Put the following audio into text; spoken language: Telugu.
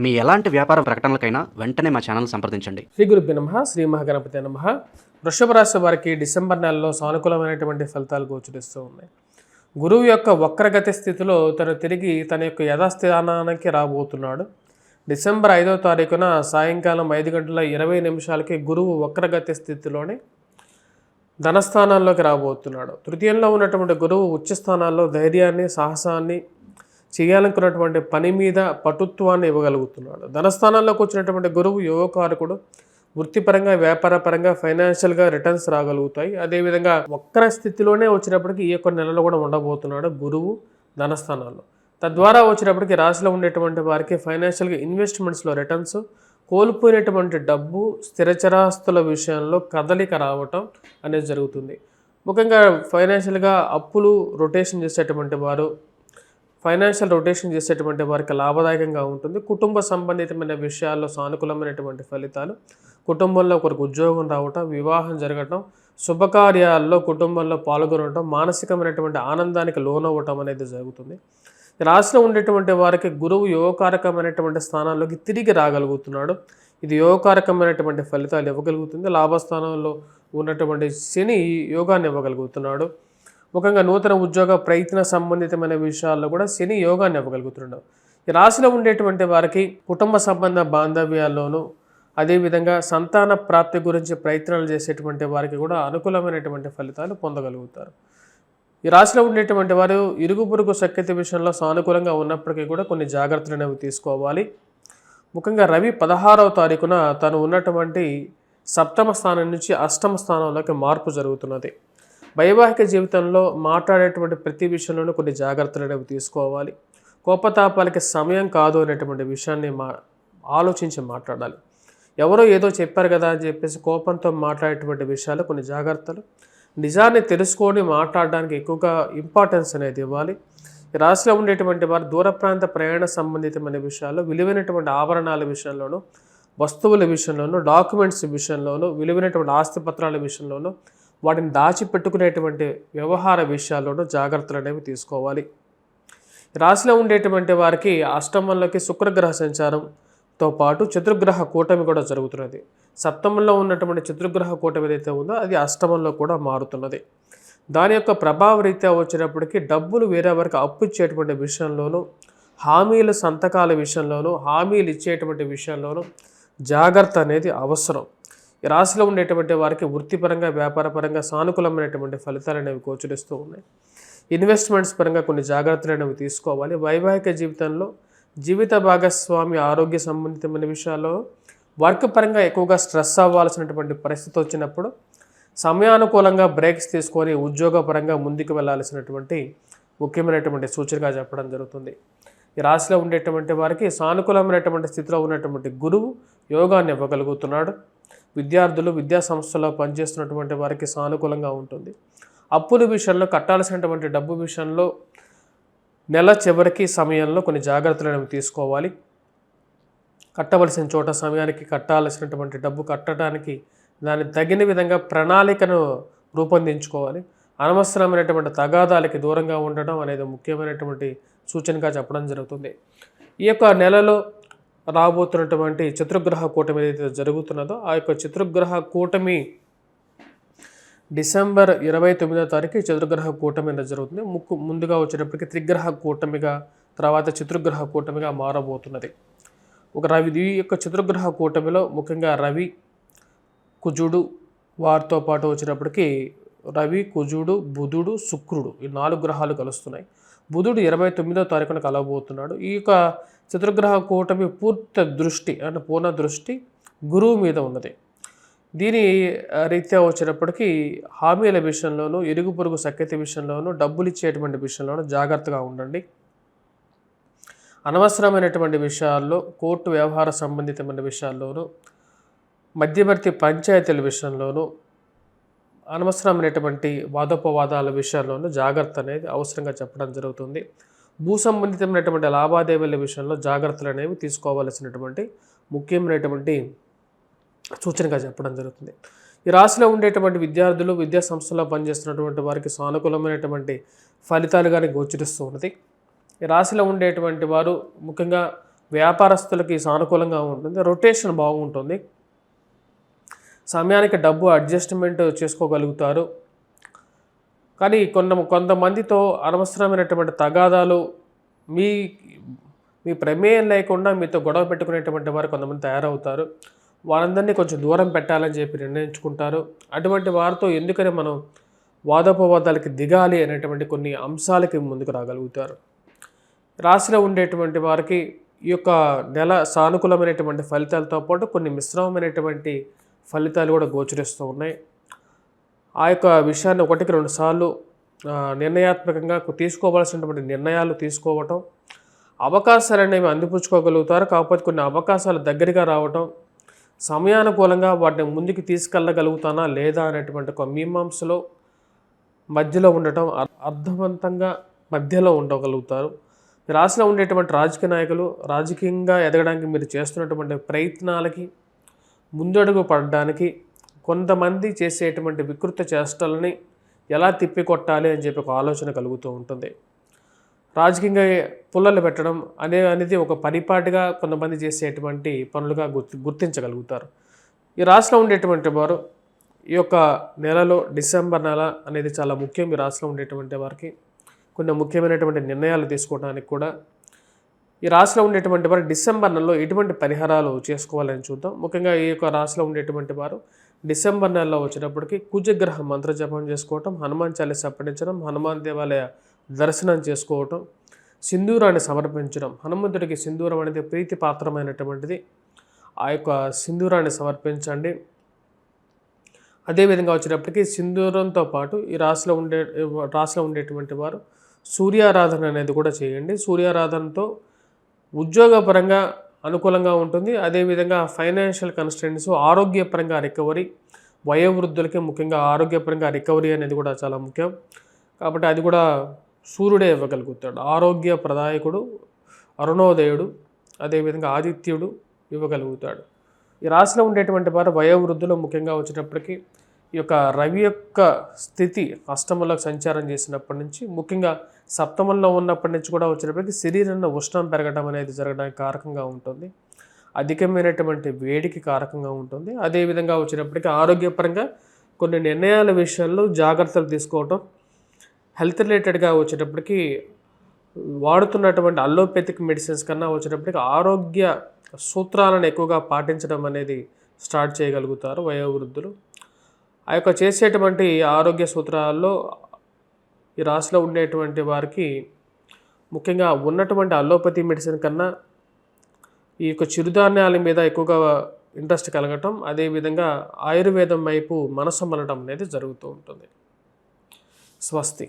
మీ ఎలాంటి వ్యాపార ప్రకటనలకైనా వెంటనే మా ఛానల్ సంప్రదించండి. శ్రీ గురుభ్యో నమః. శ్రీ మహాగణపతి నమః. వృషభ రాశి వారికి డిసెంబర్ నెలలో సానుకూలమైనటువంటి ఫలితాలు గోచరిస్తూ ఉన్నాయి. గురువు యొక్క వక్రగతి స్థితిలో తను తిరిగి తన యొక్క యథాస్థానానికి రాబోతున్నాడు. డిసెంబర్ 5వ తారీఖున సాయంకాలం 5:20 గురువు వక్రగతి స్థితిలోనే ధనస్థానాల్లోకి రాబోతున్నాడు. తృతీయంలో ఉన్నటువంటి గురువు ఉచ్చస్థానాల్లో ధైర్యాన్ని, సాహసాన్ని, చేయాలనుకున్నటువంటి పని మీద పటుత్వాన్ని ఇవ్వగలుగుతున్నాడు. ధనస్థానాల్లోకి వచ్చినటువంటి గురువు యోగకారకుడు. వృత్తిపరంగా, వ్యాపారపరంగా, ఫైనాన్షియల్గా రిటర్న్స్ రాగలుగుతాయి. అదేవిధంగా వక్ర స్థితిలోనే వచ్చినప్పటికీ ఈ యొక్క నెలలో కూడా ఉండబోతున్నాడు గురువు ధనస్థానాల్లో. తద్వారా వచ్చినప్పటికీ రాశిలో ఉండేటువంటి వారికి ఫైనాన్షియల్గా ఇన్వెస్ట్మెంట్స్లో రిటర్న్స్, కోల్పోయినటువంటి డబ్బు, స్థిరచరాస్తుల విషయంలో కదలిక రావటం అనేది జరుగుతుంది. ముఖ్యంగా ఫైనాన్షియల్గా అప్పులు రొటేషన్ చేసేటువంటి వారు, ఫైనాన్షియల్ రొటేషన్ చేసేటువంటి వారికి లాభదాయకంగా ఉంటుంది. కుటుంబ సంబంధితమైన విషయాల్లో సానుకూలమైనటువంటి ఫలితాలు, కుటుంబంలో ఒకరికి ఉద్యోగం రావటం, వివాహం జరగటం, శుభకార్యాల్లో కుటుంబంలో పాల్గొనడం, మానసికమైనటువంటి ఆనందానికి లోనవ్వటం అనేది జరుగుతుంది. రాశిలో ఉండేటువంటి వారికి గురువు యోగకారకమైనటువంటి స్థానాల్లోకి తిరిగి రాగలుగుతున్నాడు. ఇది యోగకారకమైనటువంటి ఫలితాలు ఇవ్వగలుగుతుంది. లాభస్థానంలో ఉన్నటువంటి శని యోగాన్ని ఇవ్వగలుగుతున్నాడు. ముఖ్యంగా నూతన ఉద్యోగ ప్రయత్న సంబంధితమైన విషయాల్లో కూడా శని యోగాన్ని ఇవ్వగలుగుతున్నాడు. ఈ రాశిలో ఉండేటువంటి వారికి కుటుంబ సంబంధ బాంధవ్యాల్లోనూ, అదేవిధంగా సంతాన ప్రాప్తి గురించి ప్రయత్నాలు చేసేటువంటి వారికి కూడా అనుకూలమైనటువంటి ఫలితాలు పొందగలుగుతారు. ఈ రాశిలో ఉండేటువంటి వారు ఇరుగు పొరుగు సఖ్యత విషయంలో సానుకూలంగా ఉన్నప్పటికీ కూడా కొన్ని జాగ్రత్తలు అనేవి తీసుకోవాలి. ముఖ్యంగా రవి 16వ తారీఖున తను ఉన్నటువంటి సప్తమ స్థానం నుంచి అష్టమ స్థానంలోకి మార్పు జరుగుతున్నది. వైవాహిక జీవితంలో మాట్లాడేటువంటి ప్రతి విషయంలోనూ కొన్ని జాగ్రత్తలు అనేవి తీసుకోవాలి. కోపతాపాలకి సమయం కాదు అనేటువంటి విషయాన్ని ఆలోచించి మాట్లాడాలి. ఎవరో ఏదో చెప్పారు కదా అని చెప్పేసి కోపంతో మాట్లాడేటువంటి విషయాలు కొన్ని జాగ్రత్తలు. నిజాన్ని తెలుసుకొని మాట్లాడడానికి ఎక్కువగా ఇంపార్టెన్స్ అనేది ఇవ్వాలి. రాశిలో ఉండేటువంటి వారు దూర ప్రాంత ప్రయాణ సంబంధితమైన విషయాల్లో, విలువైనటువంటి ఆభరణాల విషయంలోనూ, వస్తువుల విషయంలోనూ, డాక్యుమెంట్స్ విషయంలోనూ, విలువైనటువంటి ఆస్తిపత్రాల విషయంలోనూ, వాటిని దాచిపెట్టుకునేటువంటి వ్యవహార విషయాల్లోనూ జాగ్రత్తలు అనేవి తీసుకోవాలి. రాశిలో ఉండేటువంటి వారికి అష్టమంలోకి శుక్రగ్రహ సంచారంతో పాటు చతుర్గ్రహ కూటమి కూడా జరుగుతున్నది. సప్తమంలో ఉన్నటువంటి చతుర్గ్రహ కూటమి ఏదైతే ఉందో అది అష్టమంలో కూడా మారుతున్నది. దాని యొక్క ప్రభావ రీత్యా వచ్చినప్పటికీ డబ్బులు వేరే వారికి అప్పు ఇచ్చేటువంటి విషయంలోనూ, హామీల సంతకాల విషయంలోనూ, హామీలు ఇచ్చేటువంటి విషయంలోనూ జాగ్రత్త అనేది అవసరం. ఈ రాశిలో ఉండేటువంటి వారికి వృత్తిపరంగా, వ్యాపారపరంగా సానుకూలమైనటువంటి ఫలితాలు అనేవి గోచరిస్తూ ఉన్నాయి. ఇన్వెస్ట్మెంట్స్ పరంగా కొన్ని జాగ్రత్తలు అనేవి తీసుకోవాలి. వైవాహిక జీవితంలో జీవిత భాగస్వామి ఆరోగ్య సంబంధితమైన విషయాల్లో, వర్క్ పరంగా ఎక్కువగా స్ట్రెస్ అవ్వాల్సినటువంటి పరిస్థితి వచ్చినప్పుడు సమయానుకూలంగా బ్రేక్స్ తీసుకొని ఉద్యోగపరంగా ముందుకు వెళ్ళాల్సినటువంటి ముఖ్యమైనటువంటి సూచనగా చెప్పడం జరుగుతుంది. ఈ రాశిలో ఉండేటువంటి వారికి సానుకూలమైనటువంటి స్థితిలో ఉన్నటువంటి గురువు యోగాన్ని ఇవ్వగలుగుతున్నాడు. విద్యార్థులు, విద్యా సంస్థలో పనిచేస్తున్నటువంటి వారికి సానుకూలంగా ఉంటుంది. అప్పుల విషయంలో, కట్టాల్సినటువంటి డబ్బు విషయంలో నెల చివరికి సమయంలో కొన్ని జాగ్రత్తలు అనేవి తీసుకోవాలి. కట్టవలసిన చోట సమయానికి కట్టాల్సినటువంటి డబ్బు కట్టడానికి దానికి తగిన విధంగా ప్రణాళికను రూపొందించుకోవాలి. అనవసరమైనటువంటి తగాదాలకి దూరంగా ఉండడం అనేది ముఖ్యమైనటువంటి సూచనగా చెప్పడం జరుగుతుంది. ఈ యొక్క నెలలో రాబోతున్నటువంటి చతుర్గ్రహ కూటమి ఏదైతే జరుగుతున్నదో ఆ యొక్క చతుర్గ్రహ కూటమి డిసెంబర్ 29వ తారీఖు చతుర్గ్రహ కూటమి అనేది జరుగుతుంది. ముందుగా వచ్చేటప్పటికి త్రిగ్రహ కూటమిగా, తర్వాత చతుర్గ్రహ కూటమిగా మారబోతున్నది. ఈ యొక్క చతుర్గ్రహ కూటమిలో ముఖ్యంగా రవి, కుజుడు వారితో పాటు వచ్చినప్పటికీ రవి, కుజుడు, బుధుడు, శుక్రుడు ఈ 4 గ్రహాలు కలుస్తున్నాయి. బుధుడు 29వ తారీఖున కలవబోతున్నాడు. ఈ యొక్క చతుర్గ్రహ కూటమి పూర్ణ దృష్టి గురువు మీద ఉన్నది. దీని రీత్యా వచ్చినప్పటికీ హామీల విషయంలోనూ, ఇరుగు పొరుగు సఖ్యత విషయంలోనూ, డబ్బులు ఇచ్చేటువంటి విషయంలోనూ జాగ్రత్తగా ఉండండి. అనవసరమైనటువంటి విషయాల్లో, కోర్టు వ్యవహార సంబంధితమైన విషయాల్లోనూ, మధ్యవర్తి పంచాయతీల విషయంలోనూ, అనవసరమైనటువంటి వాదోపవాదాల విషయాల్లోనూ జాగ్రత్త అనేది అవసరంగా చెప్పడం జరుగుతుంది. భూ సంబంధితమైనటువంటి లావాదేవీల విషయంలో జాగ్రత్తలు అనేవి తీసుకోవాల్సినటువంటి ముఖ్యమైనటువంటి సూచనగా చెప్పడం జరుగుతుంది. ఈ రాశిలో ఉండేటువంటి విద్యార్థులు, విద్యా సంస్థలో పనిచేస్తున్నటువంటి వారికి సానుకూలమైనటువంటి ఫలితాలు కానీ గోచరిస్తూ ఉన్నది. ఈ రాశిలో ఉండేటువంటి వారు ముఖ్యంగా వ్యాపారస్తులకి సానుకూలంగా ఉంటుంది. రొటేషన్ బాగుంటుంది. సమయానికి డబ్బు అడ్జస్ట్మెంట్ చేసుకోగలుగుతారు. కానీ కొంతమందితో అనవసరమైనటువంటి తగాదాలు, మీ మీ ప్రమేయం లేకుండా మీతో గొడవ పెట్టుకునేటువంటి వారు కొంతమంది తయారవుతారు. వారందరినీ కొంచెం దూరం పెట్టాలని చెప్పి నిర్ణయించుకుంటారు. అటువంటి వారితో ఎందుకని మనం వాదోపవాదాలకి దిగాలి అనేటువంటి కొన్ని అంశాలకి ముందుకు రాగలుగుతారు. రాశిలో ఉండేటువంటి వారికి ఈ యొక్క నెల సానుకూలమైనటువంటి ఫలితాలతో పాటు కొన్ని మిశ్రమమైనటువంటి ఫలితాలు కూడా గోచరిస్తూ ఉన్నాయి. ఆ యొక్క విషయాన్ని 1-2 సార్లు నిర్ణయాత్మకంగా తీసుకోవాల్సినటువంటి నిర్ణయాలు తీసుకోవటం, అవకాశాలు అనేవి అందిపుచ్చుకోగలుగుతారు. కాకపోతే కొన్ని అవకాశాలు దగ్గరగా రావటం, సమయానుకూలంగా వాటిని ముందుకు తీసుకెళ్ళగలుగుతానా లేదా అనేటువంటి ఒక మీమాంసలో మధ్యలో ఉండటం, అర్థవంతంగా మధ్యలో ఉండగలుగుతారు. రాశిలో ఉండేటువంటి రాజకీయ నాయకులు రాజకీయంగా ఎదగడానికి మీరు చేస్తున్నటువంటి ప్రయత్నాలకి ముందడుగు పడడానికి కొంతమంది చేసేటువంటి వికృత చేష్టలని ఎలా తిప్పికొట్టాలి అని చెప్పి ఒక ఆలోచన కలుగుతూ ఉంటుంది. రాజకీయంగా పుల్లలు పెట్టడం అనేది ఒక పరిపాటిగా కొంతమంది చేసేటువంటి పనులుగా గుర్తించగలుగుతారు. ఈ రాశిలో ఉండేటువంటి వారు ఈ యొక్క నెలలో డిసెంబర్ నెల అనేది చాలా ముఖ్యం. ఈ రాశిలో ఉండేటువంటి వారికి కొన్ని ముఖ్యమైనటువంటి నిర్ణయాలు తీసుకోవడానికి కూడా ఈ రాశిలో ఉండేటువంటి వారు డిసెంబర్ నెలలో ఎటువంటి పరిహారాలు చేసుకోవాలని చూద్దాం. ముఖ్యంగా ఈ యొక్క రాశిలో ఉండేటువంటి వారు డిసెంబర్ నెలలో వచ్చినప్పటికీ కుజగ్రహ మంత్ర జపం చేసుకోవటం, హనుమాన్ చాలీసా పఠించడం, హనుమాన్ దేవాలయ దర్శనం చేసుకోవటం, సింధూరాన్ని సమర్పించడం. హనుమంతుడికి సింధూరం అనేది ప్రీతిపాత్రమైనటువంటిది. ఆ యొక్క సింధూరాన్ని సమర్పించండి. అదేవిధంగా వచ్చేటప్పటికి సింధూరంతో పాటు ఈ రాశిలో ఉండేటువంటి వారు సూర్యారాధన అనేది కూడా చేయండి. సూర్యారాధనతో ఉద్యోగపరంగా అనుకూలంగా ఉంటుంది. అదేవిధంగా ఫైనాన్షియల్ కన్స్టెంట్స్, ఆరోగ్యపరంగా రికవరీ, వయోవృద్ధులకి ముఖ్యంగా ఆరోగ్యపరంగా రికవరీ అనేది కూడా చాలా ముఖ్యం. కాబట్టి అది కూడా సూర్యుడే ఇవ్వగలుగుతాడు. ఆరోగ్య ప్రదాయకుడు అరుణోదయుడు, అదేవిధంగా ఆదిత్యుడు ఇవ్వగలుగుతాడు. ఈ రాశిలో ఉండేటువంటి వారు వయోవృద్ధులు ముఖ్యంగా వచ్చేటప్పటికి ఈ యొక్క రవి యొక్క స్థితి అష్టమంలోకి సంచారం చేసినప్పటి నుంచి, ముఖ్యంగా సప్తమంలో ఉన్నప్పటి నుంచి కూడా వచ్చేటప్పటికి శరీరంలో ఉష్ణం పెరగడం అనేది జరగడానికి కారకంగా ఉంటుంది. అధికమైనటువంటి వేడికి కారకంగా ఉంటుంది. అదేవిధంగా వచ్చేటప్పటికి ఆరోగ్యపరంగా కొన్ని నిర్ణయాల విషయంలో జాగ్రత్తలు తీసుకోవటం, హెల్త్ రిలేటెడ్గా వచ్చేటప్పటికి వాడుతున్నటువంటి అల్లోపతిక్ మెడిసిన్స్ కన్నా వచ్చేటప్పటికి ఆరోగ్య సూత్రాలను ఎక్కువగా పాటించడం అనేది స్టార్ట్ చేయగలుగుతారు వయోవృద్ధులు. ఆ యొక్క చేసేటువంటి ఆరోగ్య సూత్రాల్లో ఈ రాశిలో ఉండేటువంటి వారికి ముఖ్యంగా ఉన్నటువంటి అల్లోపతి మెడిసిన్ కన్నా ఈ యొక్క చిరుధాన్యాల మీద ఎక్కువగా ఇంట్రెస్ట్ కలగటం, అదేవిధంగా ఆయుర్వేదం వైపు మనసు మలటం అనేది జరుగుతూ ఉంటుంది. స్వస్తి.